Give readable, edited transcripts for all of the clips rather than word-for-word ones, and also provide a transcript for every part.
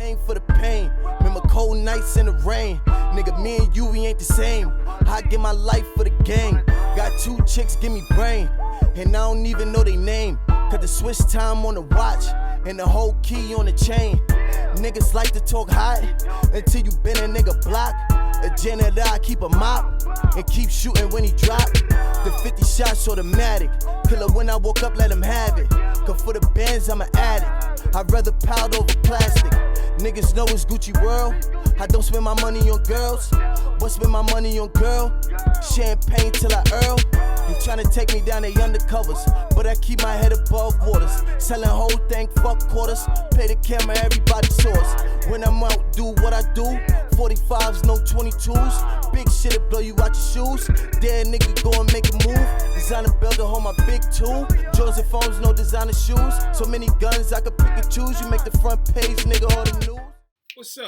Champagne for the pain. Remember cold nights in the rain. Nigga, me and you, we ain't the same. I give my life for the gang. Got 2 chicks, give me brain. And I don't even know they name. Cause the switch time on the watch. And the whole key on the chain. Niggas like to talk hot until you been a nigga block. A janitor, I keep a mop and keep shooting when he drop. The 50 shots automatic. Killer when I woke up, let him have it. Cause for the bands, I'm an addict. I'd rather pound over plastic. Niggas know it's Gucci world. I don't spend my money on girls. But spend my money on girl. Champagne till I earl. You tryna take me down, they undercovers. But I keep my head above waters. Selling whole thing, fuck quarters. Pay the camera, everybody source. When I'm out, do what I do. 45s, no 22s. Big shit'll blow you out your shoes. Dead nigga go and make a move. Designer belt to hold my big tool. Jewels and phones, no designer shoes. So many guns, I could pick and choose. You make the front page, nigga, all the news. What's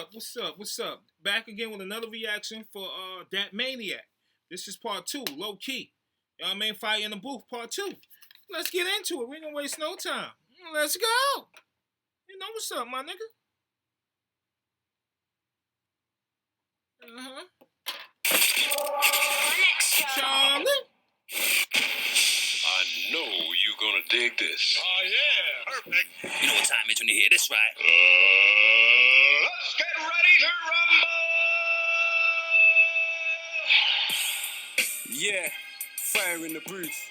up? Back again with another reaction for that Maniac. This is part 2, Lowkey. You know what I mean? Fire in the Booth, part 2. Let's get into it. We ain't gonna waste no time. Let's go. You know what's up, my nigga? Charlie. I know you gonna dig this. Oh, yeah. Perfect. You know what time it is when you hear this, right? Let's get ready to rumble. Yeah, fire in the booth.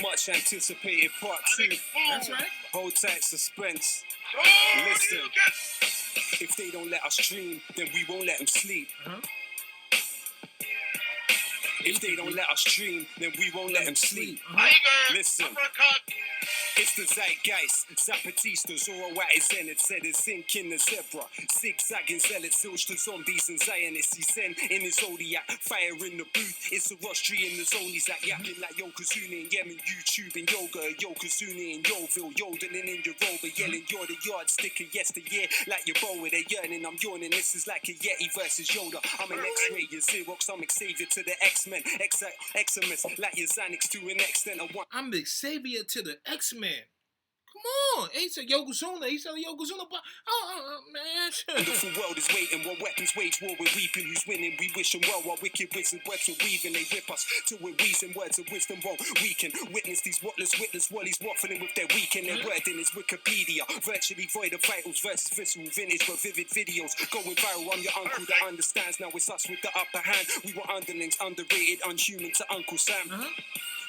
Much anticipated part 2. That's right. Hold tight, suspense. Listen, if they don't let us dream, then we won't let them sleep. If they don't let us dream, then we won't let them sleep. Listen. It's the zeitgeist, Zapatista, Zoro at his zenith, said it's sinking the zebra, zigzagging zealots, zilch to zombies and Zionists, he sent in his zodiac, fire in the booth, it's a rostry in the zonies that yapping like Yokozuna in Yemen, YouTube and yoga, Yokozuna in Yoville, yodeling in your rover, yelling you're the yardstick of yesteryear, like your boa, they're yearning, I'm yawning, this is like a Yeti versus Yoda, I'm an X-ray, your Xerox, I'm Xavier to the X-Men, X-Emus, like your Xanax to an extent of one. I'm Xavier to the X-Men. Come on, he said Yokozuna. He said Yokozuna, but man. The full world is waiting while weapons wage war. We're reaping who's winning. We wish them well while wicked wizard webs are weaving. They rip us till we're wheezing. Words of wisdom won't weaken. Witness these whatless witless wallies waffling with their weekend. Their wording is Wikipedia. Virtually void of vitals versus visceral vintage but vivid videos. Going viral, I'm your uncle that understands. Now it's us with the upper hand. We were underlings, underrated, unhuman to Uncle Sam.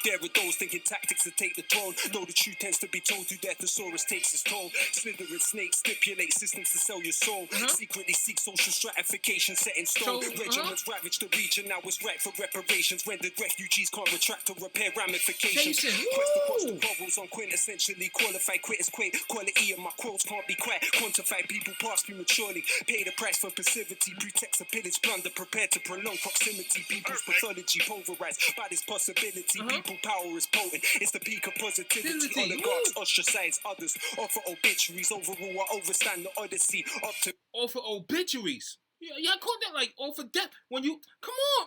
There are those thinking tactics to take the throne. Though the truth tends to be told, through that thesaurus takes its toll. Slithering snakes stipulate systems to sell your soul. Secretly seek social stratification set in stone. Regiments ravage the region, now it's right for reparations. Rendered refugees can't retract or repair ramifications. Quest across the quarrels on quintessentially qualified critics quake. Quality of my quotes can't be quite quantified. People pass prematurely, pay the price for passivity. Pretext of pillage, plunder, prepared to prolong proximity. People's pathology pulverized by this possibility. People power is potent. It's the peak of positivity. Oligarchs ostracize others. Offer obituaries. Overall, I overstand the odyssey. Up to offer obituaries. Yeah, I call that like offer death. When you come on.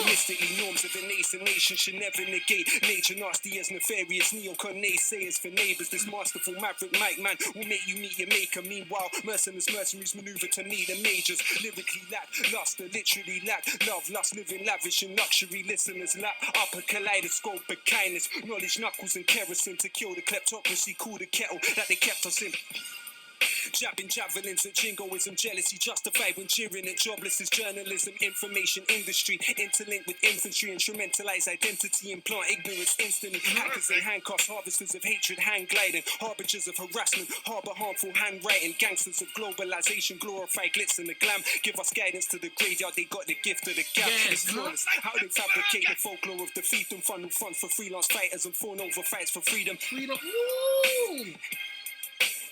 Mystically, norms of a nascent nation should never negate nature nasty as nefarious neocon naysayers for neighbors. This masterful maverick mic man will make you meet your maker. Meanwhile, mercenaries maneuver to meet the majors. Lyrically lack luster, literally lack love, lust, living lavish in luxury. Listeners lap up a kaleidoscope of kindness, knowledge, knuckles and kerosene to kill the kleptocracy. Cool the kettle that they kept us in. Jabbing javelins at jingoism, jealousy justified when cheering at jobless is journalism, information industry, interlinked with infantry, instrumentalize identity, implant ignorance instantly. Hackers in handcuffs, harvesters of hatred, hand gliding, harbingers of harassment, harbor harmful handwriting, gangsters of globalization, glorify glitz and the glam, give us guidance to the graveyard, they got the gift of the gap. It's flawless, how they fabricate the folklore of defeat and funnel funds for freelance fighters and fawn over fights for freedom. Woo!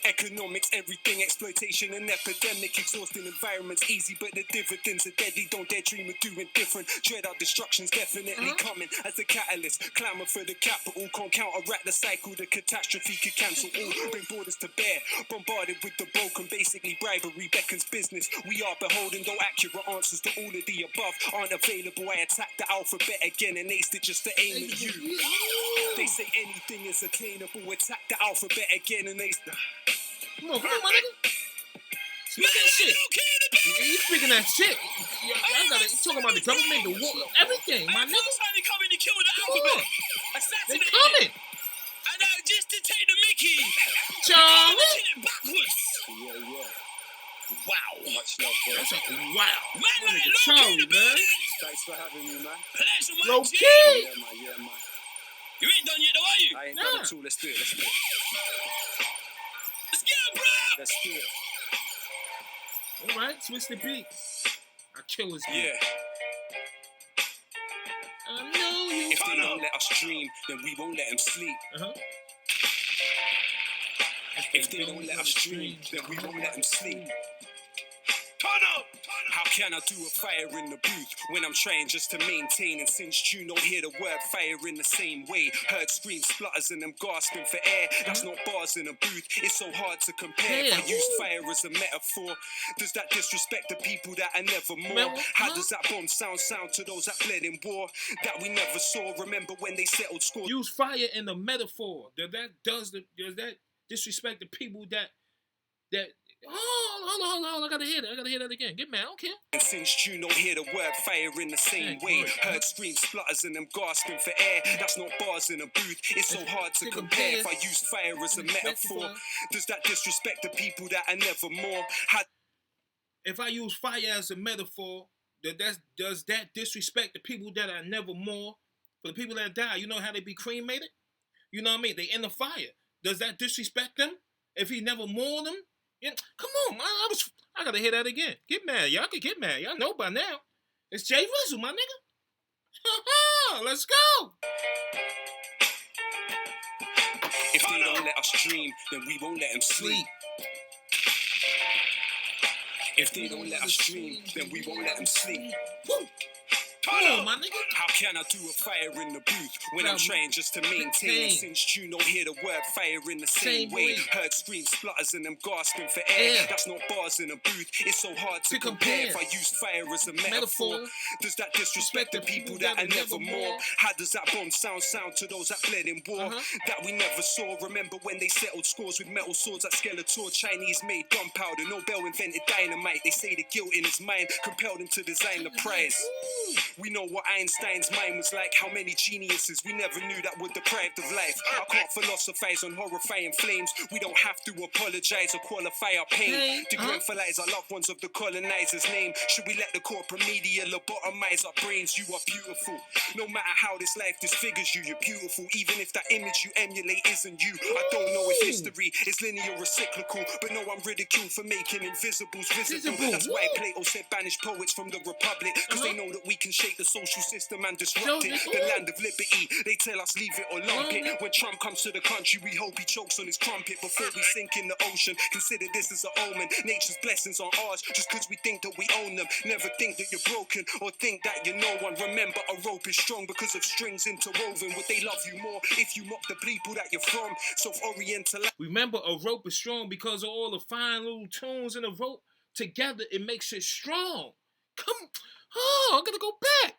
Economics, everything, exploitation and epidemic, exhausting environments, easy but the dividends are deadly, don't dare dream of doing different, dread our destruction's definitely coming as a catalyst, clamour for the capital, can't counteract the cycle, the catastrophe could cancel all, bring borders to bear, bombarded with the broken, basically bribery beckons business, we are beholden, though accurate answers to all of the above aren't available, I attack the alphabet again and aced it just to aim at you, they say anything is attainable, attack the alphabet again and ace the... Come on, my nigga. Speak that shit. You speaking that shit. I gotta talking about the government, the war, everything, my nigga. They coming to kill the Come alphabet. on. They Assassinated coming. And just to take the Mickey. Charlie. It backwards. Yeah. Wow. Much love, bro. That's a wow. Man, like Nigga Lowkey Charlie, in the man. building. Thanks for having me, man. Pleasure, man. Lowkey. Yeah, man. You ain't done yet, though, are you? I ain't Nah. done it all. Let's do it. Let's get it, bro. Let's do it. All right, switch the beat. I kill this beat. Yeah. I know you. If they don't let us dream, then we won't let them sleep. Uh-huh. If they don't let us dream, then we won't let them sleep. Turn up. How can I do a fire in the booth when I'm trying just to maintain? And since you don't hear the word fire in the same way, heard screams, splutters, and them gasping for air. That's not bars in a booth. It's so hard to compare. If I use fire as a metaphor, does that disrespect the people that are never more? How does that bomb sound to those that bled in war that we never saw? Remember when they settled scores? Use fire in the metaphor. Does that disrespect the people that hold on, I gotta hear that again. Get mad, I don't care. And since you don't hear the word fire in the same way, heard screams, splutters, and them gasping for air. That's not bars in a booth. It's so hard to compare. If I use fire as a metaphor, does that disrespect the people that are never more? If I use fire as a metaphor, does that disrespect the people that are never more? For the people that die, you know how they be cremated? You know what I mean? They in the fire. Does that disrespect them? If he never mourned them? Yeah, come on, man. I gotta hear that again. Get mad. Y'all can get mad. Y'all know by now. It's Jay Rizzle, my nigga. Let's go. If they don't let us dream, then we won't let them sleep. If they don't let us dream, then we won't let them sleep. Woo. Come on, my nigga. How can I do a fire in the booth when I'm trying just to maintain? And since you don't hear the word fire in the same way, heard screams, splutters, and them gasping for air. That's not bars in a booth. It's so hard to compare. If I use fire as a metaphor, does that disrespect the people that are never more? How does that bomb sound to those that bled in war that we never saw? Remember when they settled scores with metal swords at Skeletor? Chinese made gunpowder. Nobel invented dynamite. They say the guilt in his mind compelled him to design the prize. We know what Einstein's mind was like. How many geniuses we never knew that were deprived of life. I can't philosophize on horrifying flames. We don't have to apologize or qualify our pain. To granfilize our loved ones of the colonizer's name. Should we let the corporate media lobotomize our brains? You are beautiful. No matter how this life disfigures you, you're beautiful. Even if that image you emulate isn't you. I don't know if history is linear or cyclical, but no, I'm ridiculed for making invisibles visible. That's why Plato said banish poets from the Republic, because they know that we can shake the social system and disrupt it. The land of liberty, they tell us leave it or lump it. When Trump comes to the country, we hope he chokes on his crumpet before we sink in the ocean. Consider this as an omen. Nature's blessings on ours, just because we think that we own them. Never think that you're broken or think that you're no one. Remember, a rope is strong because of strings interwoven. Would they love you more if you mock the people that you're from? Self-oriental. Remember, a rope is strong because of all the fine little tunes in the rope. Together, it makes it strong. I gotta go back.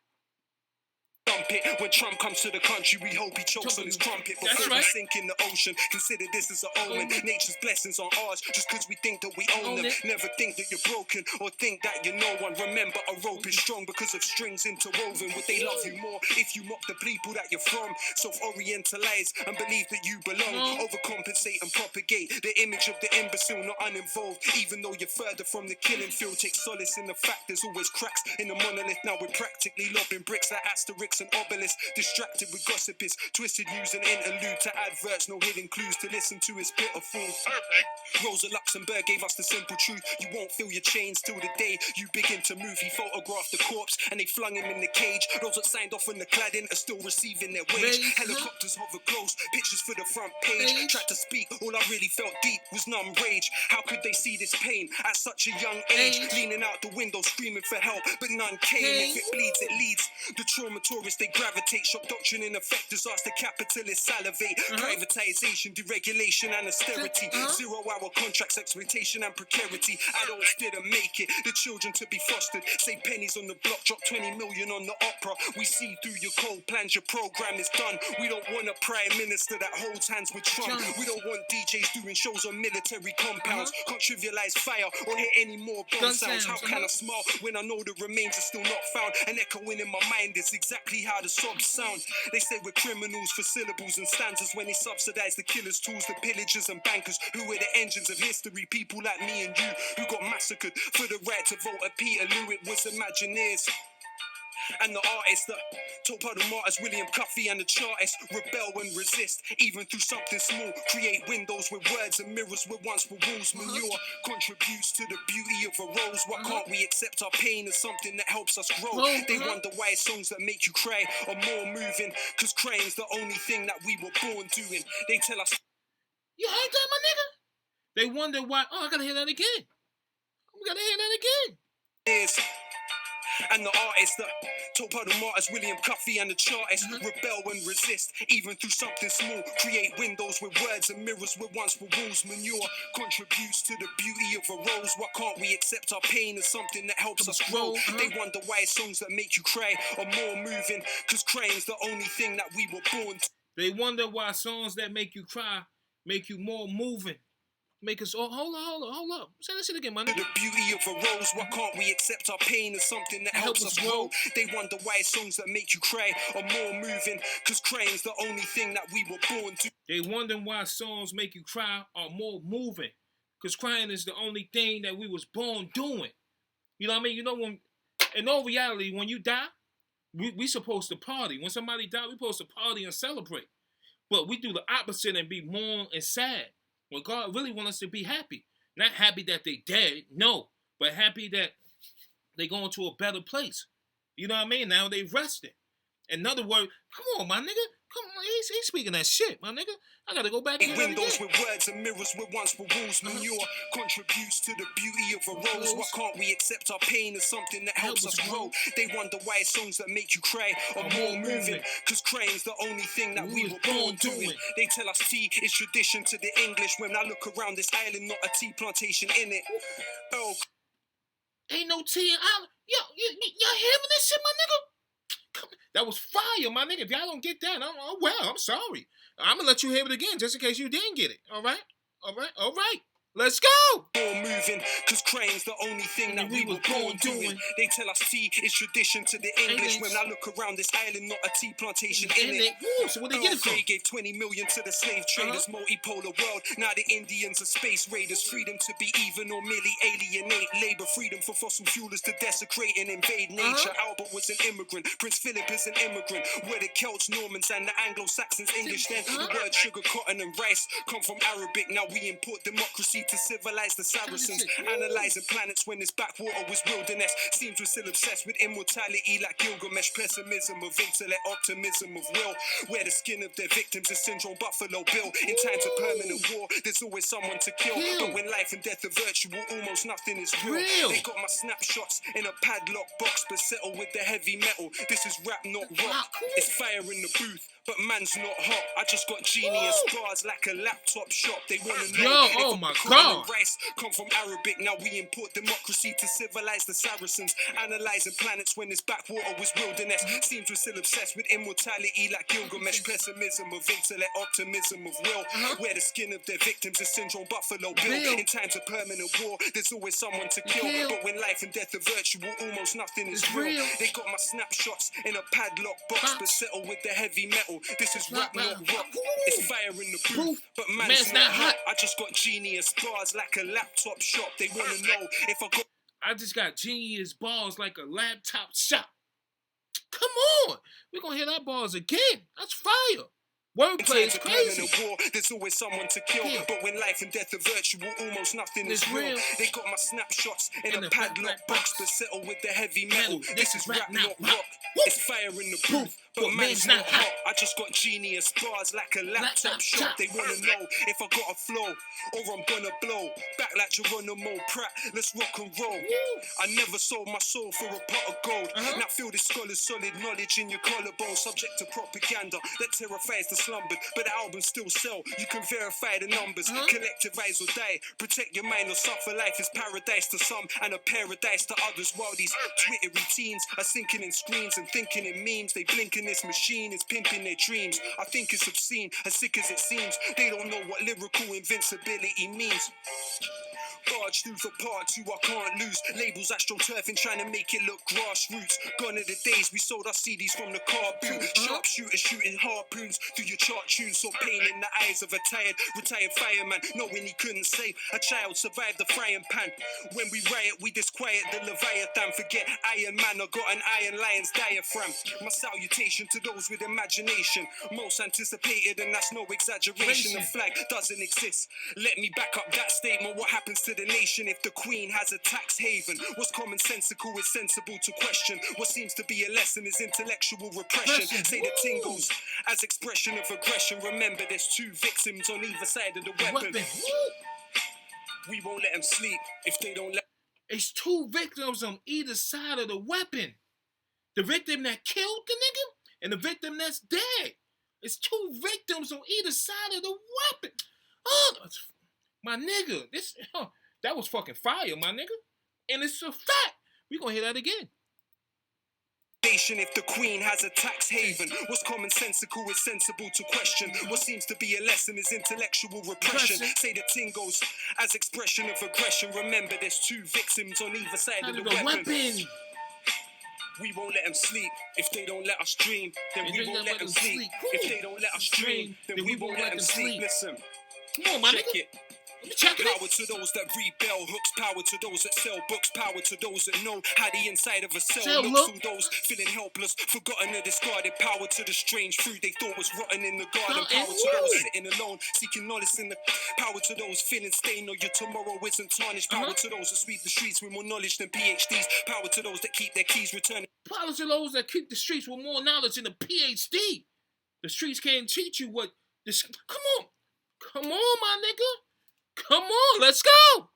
When Trump comes to the country, we hope he chokes on his crumpet before we sink in the ocean. Consider this as an omen. Nature's blessings on ours, just because we think that we own them. Never think that you're broken or think that you're no one. Remember, a rope is strong because of strings interwoven. Would they love you more if you mock the people that you're from? Self-orientalize and believe that you belong. Overcompensate and propagate the image of the imbecile, not uninvolved. Even though you're further from the killing field, take solace in the fact there's always cracks in the monolith. Now we're practically lobbing bricks at asterisks and obelisks, distracted with gossipists, twisted news and interlude to adverts, no hidden clues to listen to is pitiful. Perfect. Rosa Luxemburg gave us the simple truth. You won't feel your chains till the day you begin to move. He photographed the corpse and they flung him in the cage. Those that signed off on the cladding are still receiving their wage. Helicopters hover close, pictures for the front page. Tried to speak, all I really felt deep was numb rage. How could they see this pain at such a young age? Leaning out the window screaming for help, but none came. If it bleeds, it leads. The trauma tourists, they gravitate. Shock doctrine in effect, disaster capitalists salivate. Privatization, deregulation and austerity. 0-hour contracts, exploitation and precarity. Adults didn't make it, the children to be fostered. Save pennies on the block, drop 20 million on the opera. We see through your cold plans, your program is done. We don't want a prime minister that holds hands with Trump. We don't want DJs doing shows on military compounds. Contribute trivialize fire or hear any more gun sounds. How can I smile when I know the remains are still not found? And echoing in my mind is exactly how the sobs sound. They say we're criminals for syllables and stanzas when they subsidize the killers, tools, the pillagers and bankers who were the engines of history. People like me and you who got massacred for the right to vote at Peterloo. It was Imagineers. And the artists that top of the martyrs, William Cuffy and the chartists, rebel and resist, even through something small. Create windows with words and mirrors where once were walls. Manure contributes to the beauty of a rose. Why can't we accept our pain as something that helps us grow? They wonder why songs that make you cry are more moving, cause crying's the only thing that we were born doing. They tell us, You heard that, my nigga? They wonder why. Oh, I gotta hear that again. We gotta hear that again. is. And the artists that top of the martyrs, William Cuffy and the chartists, rebel and resist, even through something small. Create windows with words and mirrors where once were walls. Manure contributes to the beauty of a rose. Why can't we accept our pain as something that helps us grow? They wonder why songs that make you cry are more moving, cause crying's the only thing that we were born to. They wonder why songs that make you cry make you more moving. Make us, oh, hold up. Say that shit again, my nigga. The beauty of a rose, why can't we accept our pain as something that helps us grow? They wonder why songs that make you cry are more moving, cause crying's the only thing that we were born to. They wonder why songs make you cry are more moving, cause crying is the only thing that we was born doing. You know what I mean? You know, when, in all reality, when you die, we supposed to party. When somebody die, we supposed to party and celebrate. But we do the opposite and be mourn and sad. When God really wants us to be happy. Not happy that they dead, no. But happy that they going to a better place. You know what I mean? Now they resting. In other words, come on, my nigga. Come on, he's speaking that shit, my nigga. I gotta go back and hear that windows again. with words and mirrors where once were walls. Manure contributes to the beauty of a rose. Why can't we accept our pain as something that helps us grow? They wonder why songs that make you cry are more moving, cause crying's the only thing that we were born doing. They tell us tea is tradition to the English. When I look around this island, not a tea plantation in it. Oh, Ain't no tea in Island. Yo, y'all hearing this shit, my nigga? That was fire, my nigga. If y'all don't get that, I'm sorry. I'm gonna let you hear it again just in case you didn't get it. All right. Let's go! More moving, cause crying's the only thing that we were born doing. They tell us tea is tradition to the English. When I look around this island, not a tea plantation in it. Ooh, so where they get it from? They gave 20 million to the slave traders, multipolar world. Now the Indians are space raiders. Freedom to be even or merely alienate. Labor freedom for fossil fuelers to desecrate and invade nature. Albert was an immigrant. Prince Philip is an immigrant. Where the Celts, Normans, and the Anglo-Saxons English. Then the word sugar, cotton, and rice come from Arabic. Now we import democracy to civilize the Saracens. Analyzing planets when this backwater was wilderness. Seems we're still obsessed with immortality like Gilgamesh. Pessimism of intellect, optimism of will. Where the skin of their victims is syndrome Buffalo Bill. In times of permanent war, there's always someone to kill. But when life and death are virtual, almost nothing is real. They got my snapshots in a padlock box, but settle with the heavy metal. This is rap, not rock. It's fire in the booth, but man's not hot. I just got genius bars like a laptop shop. They wanna know. Oh my God. Come from Arabic, now we import democracy to civilize the Saracens. Analyzing planets when this backwater was wilderness. Seems we're still obsessed with immortality like Gilgamesh. Pessimism of intellect, optimism of will. Where the skin of their victims is syndrome Buffalo Bill. In times of permanent war, there's always someone to kill. But when life and death are virtual, almost nothing is real. They got my snapshots in a padlock box, but settle with the heavy metal. This is rap, not rock. It's fire in the booth, but man's not hot. I just got genius bars like a laptop shop. They wanna know if I got. I just got genius balls like a laptop shop. Come on, we're gonna hear that bars again. That's fire. Wordplay is crazy. War, there's always someone to kill. But when life and death are virtual, almost nothing is real. They got my snapshots in a padlock box, but settle with the heavy metal. This is rap, not rock. It's fire in the booth, but man's not hot. I just got genius bars like a laptop shop. They wanna know if I got a flow or I'm gonna blow. Back like Geronimo Pratt, let's rock and roll. I never sold my soul for a pot of gold. Now feel this scholar's solid knowledge in your collarbone. Subject to propaganda that terrifies the slumbered, but the albums still sell. You can verify the numbers. Collectivize or die. Protect your mind or suffer. Life is paradise to some and a paradise to others. While these Twittery teens are sinking in screens and thinking in memes. They blink in this machine is pimping their dreams. I think it's obscene, as sick as it seems. They don't know what lyrical invincibility means. Barge through for part 2, I can't lose. Labels astroturfing, trying to make it look grassroots. Gone are the days we sold our CDs from the car boot. Sharpshooters shooting harpoons through your chart tunes. So pain in the eyes of a retired fireman, knowing he couldn't save a child, survived the frying pan. When we riot, we disquiet the Leviathan. Forget Iron Man, I got an Iron Lion's diaphragm. My salutation to those with imagination, most anticipated, and that's no exaggeration. The flag doesn't exist. Let me back up that statement. What happens to the nation if the Queen has a tax haven? What's commonsensical is sensible to question. What seems to be a lesson is intellectual repression. Say the tingles as expression of aggression. Remember, there's 2 victims on either side of the weapon. We won't let them sleep if they don't let. It's 2 victims on either side of the weapon. The victim that killed the nigga and the victim that's dead. It's 2 victims on either side of the weapon. Oh, my nigga, that was fucking fire, my nigga. And it's a fact. We gonna hear that again. If the Queen has a tax haven, what's commonsensical is sensible to question. What seems to be a lesson is intellectual repression. Say the tingles as expression of aggression. Remember, there's 2 victims on either side of the weapon. We won't let them sleep if they don't let us dream. Then we won't let them sleep if they don't let us dream. Then we won't let them sleep. Listen, come on, my check nigga. it. Power to those that read bell hooks, power to those that sell books, power to those that know how the inside of a cell looks. To those feeling helpless, forgotten or discarded, power to the strange fruit they thought was rotten in the garden. Power to those sitting alone, seeking knowledge in the power to those feeling stained or your tomorrow isn't tarnished. Power to those that sweep the streets with more knowledge than PhDs. Power to those that keep their keys returning. Power to those that keep the streets with more knowledge than a PhD. The streets can't teach you what this. Come on, my nigga. Come on, let's go.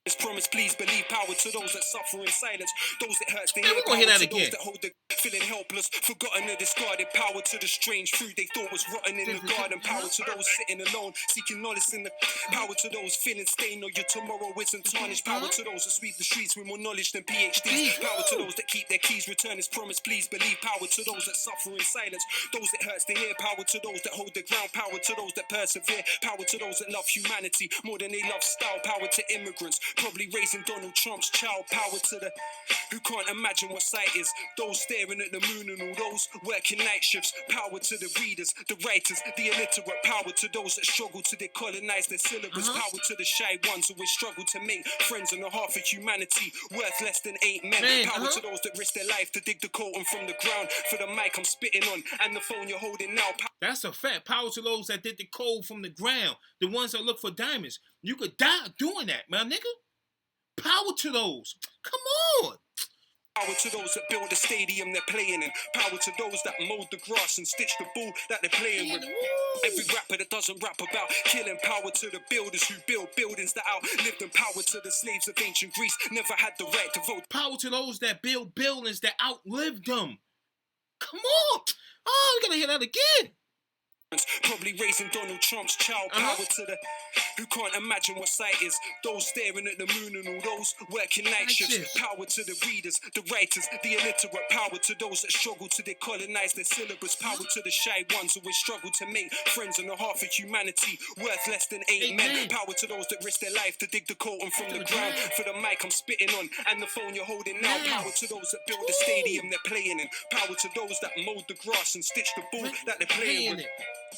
This promise, please believe. Power to those that suffer in silence, those that hurts to hear. We're gonna hear that again. Those that hold the feeling helpless, forgotten or discarded. Power to the strange fruit they thought was rotten in the garden. Power to those sitting alone, seeking knowledge in the. Power to those feeling stained or your tomorrow isn't tarnished. Power to those that sweep the streets with more knowledge than PhDs. Power to those that keep their keys return. This promise, please believe. Power to those that suffer in silence, those that hurts to hear. Power to those that hold the ground. Power to those that persevere. Power to those that love humanity more than they love style. Power to immigrants, probably raising Donald Trump's child. Power to the who can't imagine what sight is, those staring at the moon and all those working night shifts. Power to the readers, the writers, the illiterate. Power to those that struggle to decolonize their syllabus. Power to the shy ones who will struggle to make friends on the half of humanity worth less than 8 men. Power to those that risk their life to dig the colton from the ground. For the mic I'm spitting on and the phone you're holding now. That's a fact. Power to those that did the coal from the ground, the ones that look for diamonds. You could die doing that, my nigga. Power to those. Come on. Power to those that build the stadium they're playing in. Power to those that mowed the grass and stitched the ball that they're playing with. Every rapper that doesn't rap about killing. Power to the builders who build buildings that outlived them. Power to the slaves of ancient Greece, never had the right to vote. Power to those that build buildings that outlived them. Come on. Oh, we're gonna hear that again. Probably raising Donald Trump's child. Power to the who can't imagine what sight is, those staring at the moon and all those working night shifts. Power to the readers, the writers, the illiterate. Power to those that struggle to decolonize their syllabus. Power to the shy ones who will struggle to make friends on the half of humanity worth less than 8 men. Power to those that risk their life to dig the colton from the ground. For the mic I'm spitting on and the phone you're holding now. Power to those that build the stadium they're playing in. Power to those that mowed the grass and stitched the ball that they're playing with.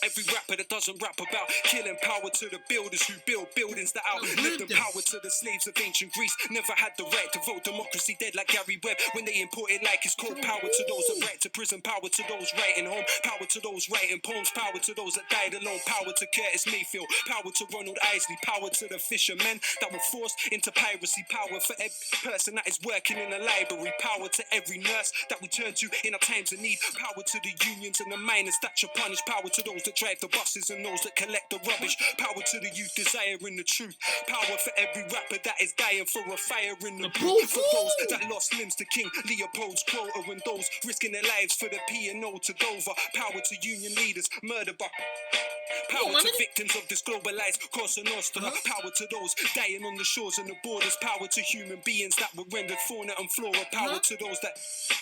Every rapper that doesn't rap about killing. Power to the builders who build buildings that outlived them. Power to the slaves of ancient Greece, never had the right to vote. Democracy dead like Gary Webb when they imported like it's cold. Power to those that right to prison. Power to those writing home. Power to those writing poems. Power to those that died alone. Power to Curtis Mayfield. Power to Ronald Isley. Power to the fishermen that were forced into piracy. Power for every person that is working in a library. Power to every nurse that we turn to in our times of need. Power to the unions and the miners that should punish. Power to those that drive the buses and those that collect the rubbish. Power to the youth desiring the truth. Power for every rapper that is dying for a fire in the booth. For those that lost limbs to King Leopold's quota and those risking their lives for the P&O to Dover. Power to union leaders, murder by power to victims of this globalized Cosa Nostra. Power to those dying on the shores and the borders. Power to human beings that were rendered fauna and flora. Power to those that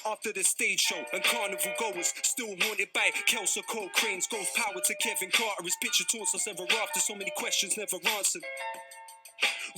after the stage show and carnival goers still haunted by Kelso Cole Crane's ghost. Power to Kevin Carter, his picture taunts us ever after. So many questions never answered.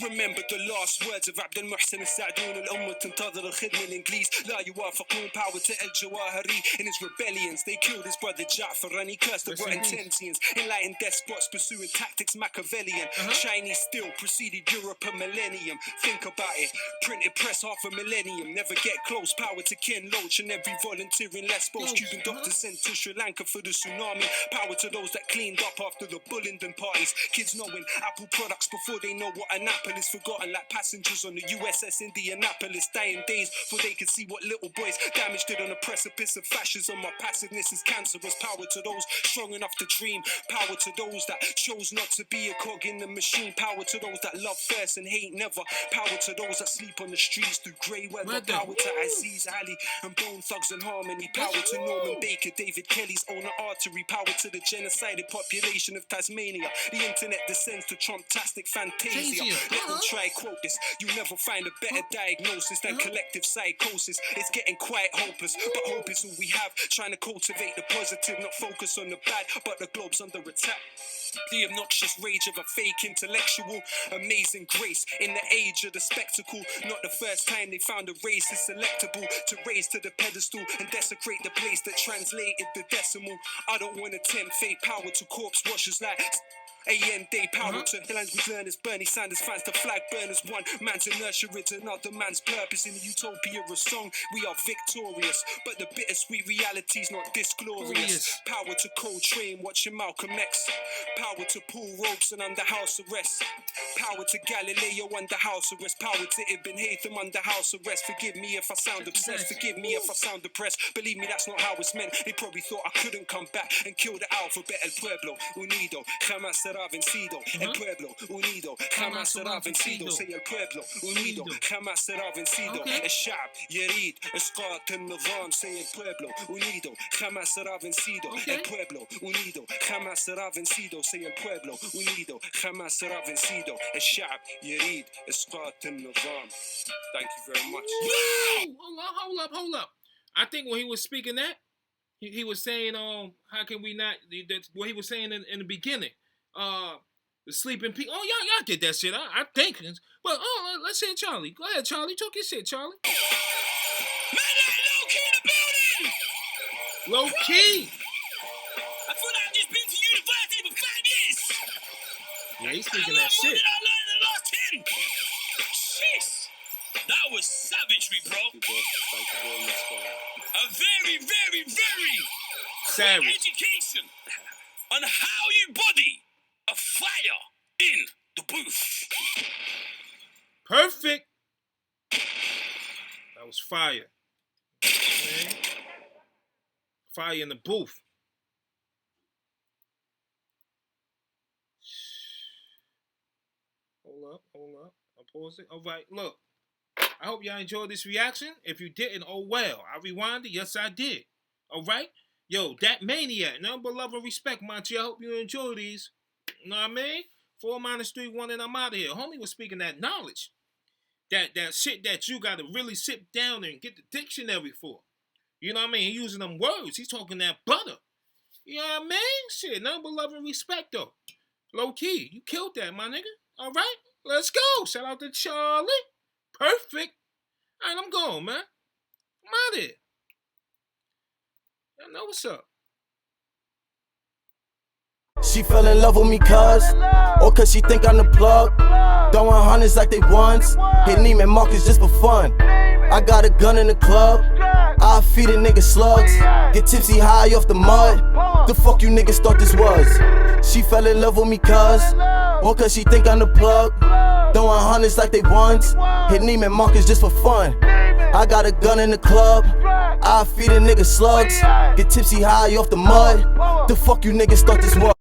Remember the last words of عبد المحسن السعدون الأمة تنتظر الخدمة الإنجليز لا يوافقون power to الجواهري in his rebellions they killed his brother Ja'far and he cursed the rotten Tensians enlightened despots pursuing tactics Machiavellian Chinese still preceded Europe a millennium think about it printed press half a millennium never get close power to Ken Loach and every volunteer in Lesbos Cuban doctors sent to Sri Lanka for the tsunami power to those that cleaned up after the Bullingdon parties kids knowing Apple products before they know what an apple is forgotten like passengers on the USS Indianapolis dying days before they could see what little boys damaged it on the precipice of fascism my passiveness is cancerous power to those strong enough to dream power to those that chose not to be a cog in the machine power to those that love first and hate never power to those that sleep on the streets through grey weather power to Aziz Ali and Bone Thugs and Harmony power to Norman Baker David Kelly's owner artery power to the genocided population of Tasmania the internet descends to Trumptastic fantasia let them try quote this you never find a better diagnosis than collective psychosis it's getting quite hopeless but hope is all we have trying to cultivate the positive not focus on the bad but the globe's under attack the obnoxious rage of a fake intellectual amazing grace in the age of the spectacle not the first time they found a race is selectable to raise to the pedestal and desecrate the place that translated the decimal I don't want to tempt fate power to corpse washers like AM day power to the language learners Bernie Sanders fans to flag burners one man's inertia is another man's purpose in the utopia of song we are victorious but the bittersweet reality's not this glorious power to Coltrane watching Malcolm X power to Paul Robeson under house arrest power to Galileo under house arrest power to Ibn Haytham under house arrest forgive me if I sound obsessed forgive me if I sound depressed believe me that's not how it's meant they probably thought I couldn't come back and kill the alphabet El Pueblo Unido jamás será vencido el pueblo unido jamás será vencido say el pueblo unido jamás será vencido الشعب يريد إسقاط النظام say el pueblo unido jamás será vencido el pueblo unido jamás será vencido say el pueblo unido jamás será vencido الشعب يريد إسقاط النظام thank you very much hold up I think when he was speaking that he was saying how can we not that's what he was saying in the beginning the sleeping people. Oh, y'all get that shit. I think. But let's hear Charlie. Go ahead, Charlie. Talk your shit, Charlie. Maniac, Lowkey in the building. Lowkey. I thought I'd just been to university for 5 years. Yeah, he's speaking that I shit. learned more than I learned in the last 10. Jeez. That was savagery, bro. A very, very, very savage education on how you body a fire in the booth. Perfect. That was fire. Okay. Fire in the booth. Hold up. I'll pause it. All right, look. I hope y'all enjoyed this reaction. If you didn't, oh well. I rewinded. Yes, I did. All right? Yo, that Maniac. Nothing but love and respect, Monty. I hope you enjoy these. You know what I mean? 4 - 3, 1, and I'm out of here. Homie was speaking that knowledge. That shit that you got to really sit down and get the dictionary for. You know what I mean? He using them words. He's talking that butter. You know what I mean? Shit, nothing but love and respect, though. Lowkey, you killed that, my nigga. All right? Let's go. Shout out to Charlie. Perfect. All right, I'm going, man. I'm out of here. Y'all know what's up. She fell in love with me or cause she think I'm the plug. Throwing hundreds like they ones. Hit Neiman Marcus just for fun. I got a gun in the club. I feed a nigga slugs. Get tipsy high off the mud. The fuck you niggas thought this was? She fell in love with me or cause she think I'm the plug. Throwing hundreds like they ones. Hit Neiman Marcus just for fun. I got a gun in the club. I feed a nigga slugs. Get tipsy high off the mud. The fuck you niggas thought this was?